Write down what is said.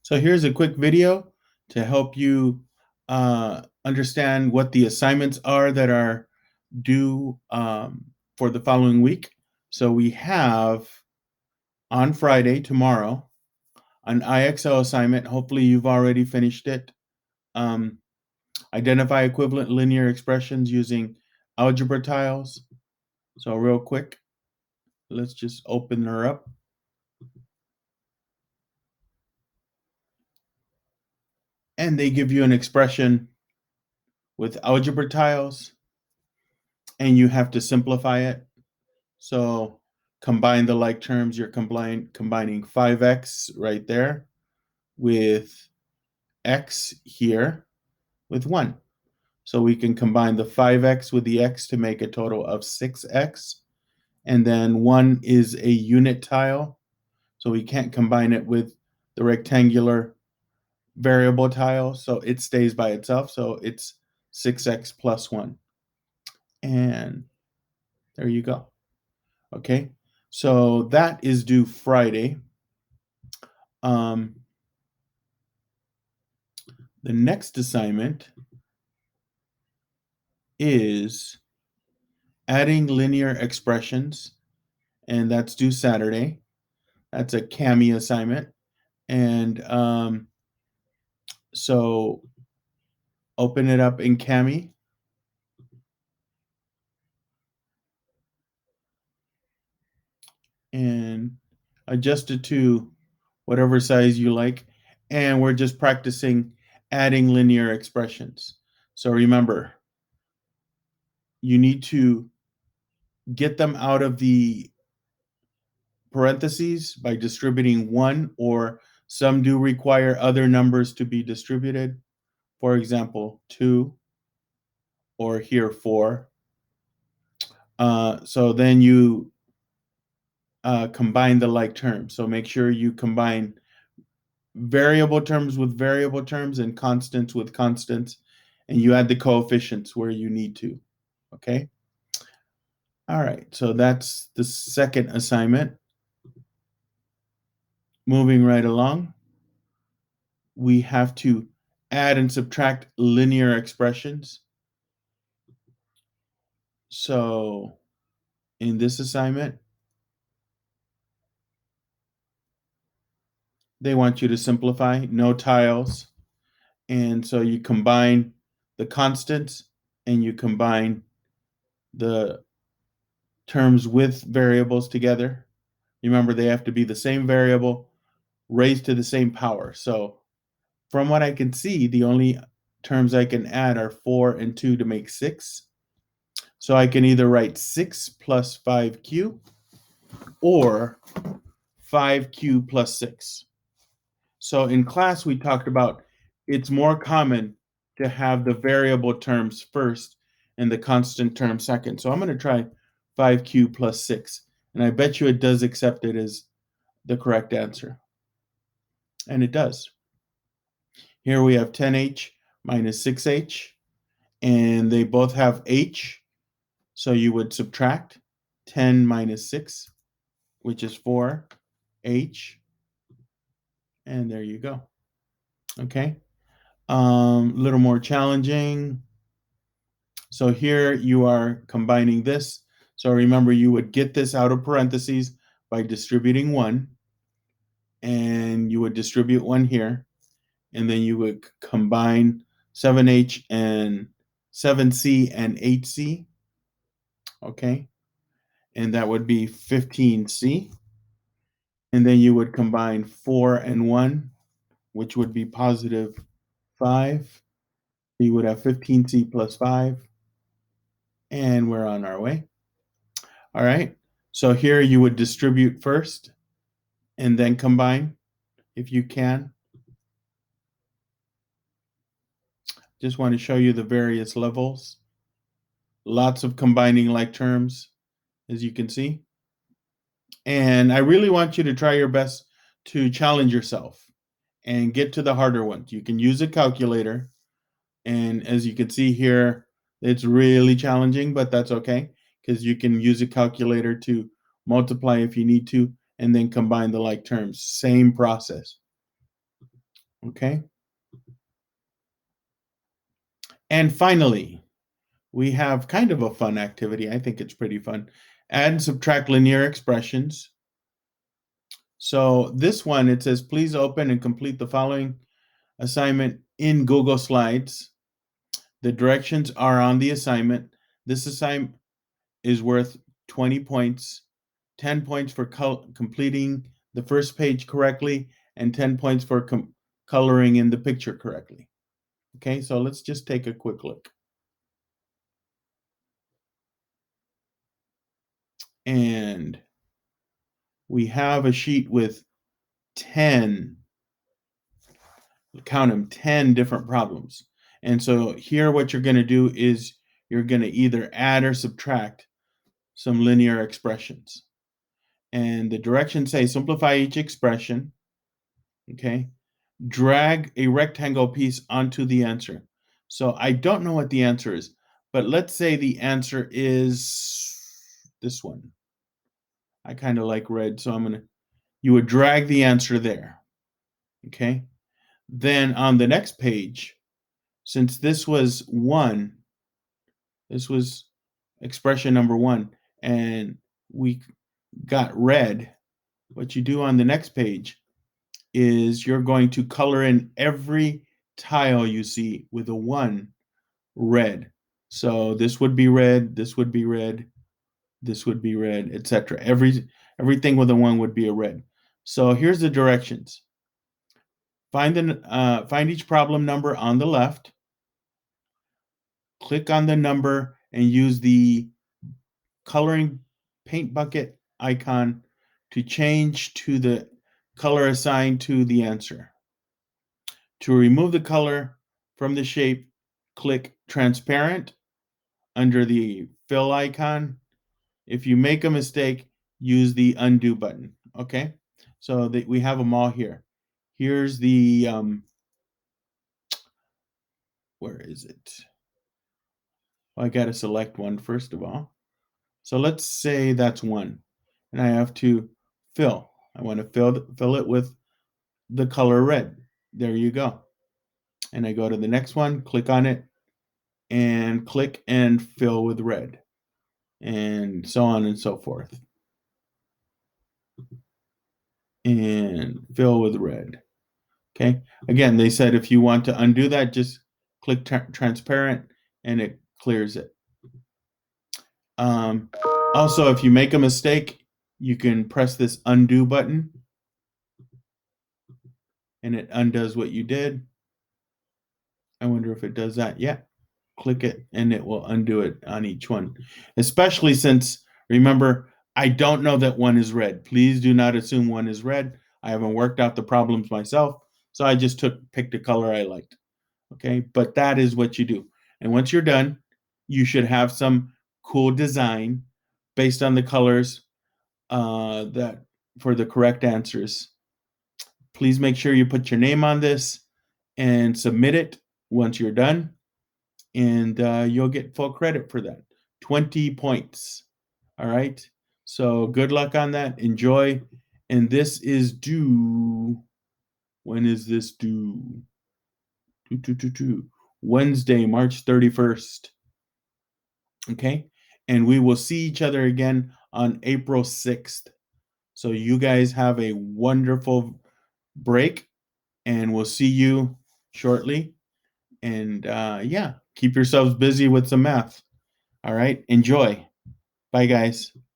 So here's a quick video to help you understand what the assignments are that are due for the following week. So we have on Friday, tomorrow, an IXL assignment. Hopefully you've already finished it. Identify equivalent linear expressions using algebra tiles. So real quick, let's just open her up. And they give you an expression with algebra tiles, and you have to simplify it. So combine the like terms, you're combining 5x right there with x here with 1. So we can combine the 5x with the x to make a total of 6x. And then 1 is a unit tile, so we can't combine it with the rectangular variable tile, so it stays by itself. So it's 6x plus 1. And there you go. Okay, so that is due Friday. The next assignment is adding linear expressions, and that's due Saturday. That's a CAMI assignment. And so open it up in CAMI. And adjust it to whatever size you like. And we're just practicing adding linear expressions. So remember, you need to get them out of the parentheses by distributing 1, or some do require other numbers to be distributed. For example, 2, or here 4. So then you combine the like terms. So make sure you combine variable terms with variable terms and constants with constants, and you add the coefficients where you need to. Okay? All right, so that's the second assignment. Moving right along, we have to add and subtract linear expressions. So in this assignment, they want you to simplify, no tiles. And so you combine the constants and you combine the terms with variables together. Remember, they have to be the same variable raised to the same power. So from what I can see, the only terms I can add are 4 and 2 to make 6. So I can either write 6 plus 5q or 5q plus 6. So in class, we talked about it's more common to have the variable terms first and the constant term second. So I'm going to try 5q plus 6. And I bet you it does accept it as the correct answer. And it does. Here we have 10h minus 6h. And they both have h. So you would subtract 10 minus 6, which is 4h. And there you go. Okay. Little more challenging. So here you are combining this. So remember, you would get this out of parentheses by distributing 1. And you would distribute 1 here. And then you would combine 7h and 7c and 8c. Okay. And that would be 15c. And then you would combine 4 and 1, which would be positive 5. You would have 15c plus 5. And we're on our way. All right. So here you would distribute first and then combine if you can. Just want to show you the various levels. Lots of combining like terms, as you can see. And I really want you to try your best to challenge yourself and get to the harder ones. You can use a calculator. And as you can see here, it's really challenging, but that's okay, because you can use a calculator to multiply if you need to, and then combine the like terms. Same process. Okay. And finally, we have kind of a fun activity. I think it's pretty fun. Add and subtract linear expressions. So this one, it says, please open and complete the following assignment in Google Slides. The directions are on the assignment. This assignment is worth 20 points, 10 points for completing the first page correctly, and 10 points for coloring in the picture correctly. Okay, so let's just take a quick look. And we have a sheet with 10, count them, 10 different problems. And so here what you're going to do is you're going to either add or subtract some linear expressions. And the directions say simplify each expression, okay? Drag a rectangle piece onto the answer. So I don't know what the answer is, but let's say the answer is this one. I kind of like red, so you would drag the answer there, okay? Then on the next page, since this was 1, this was expression number 1, and we got red, what you do on the next page is you're going to color in every tile you see with a 1 red. So this would be red, this would be red, this would be red, etc. Everything with a 1 would be a red. So here's the directions. Find each problem number on the left. Click on the number and use the coloring paint bucket icon to change to the color assigned to the answer. To remove the color from the shape, click transparent under the fill icon. If you make a mistake, use the undo button. Okay, so we have them all here. Here's the, where is it? Well, I got to select one first of all. So let's say that's 1. And I have to fill. I want to fill it with the color red. There you go. And I go to the next one, click on it, and click and fill with red. And so on and so forth. And fill with red. Okay. Again, they said if you want to undo that, just click transparent and it clears it. Also, if you make a mistake, you can press this undo button and it undoes what you did. I wonder if it does that. Yeah. Click it and it will undo it on each one. Especially since, remember, I don't know that 1 is red. Please do not assume 1 is red. I haven't worked out the problems myself, so I just picked a color I liked. Okay, but that is what you do. And once you're done, you should have some cool design based on the colors that for the correct answers. Please make sure you put your name on this and submit it once you're done, and you'll get full credit for that. 20 points. All right. So good luck on that. Enjoy. And this is due. When is this due? Wednesday, March 31st. Okay. And we will see each other again on April 6th. So you guys have a wonderful break, and we'll see you shortly. And yeah, keep yourselves busy with some math. All right. Enjoy. Bye, guys.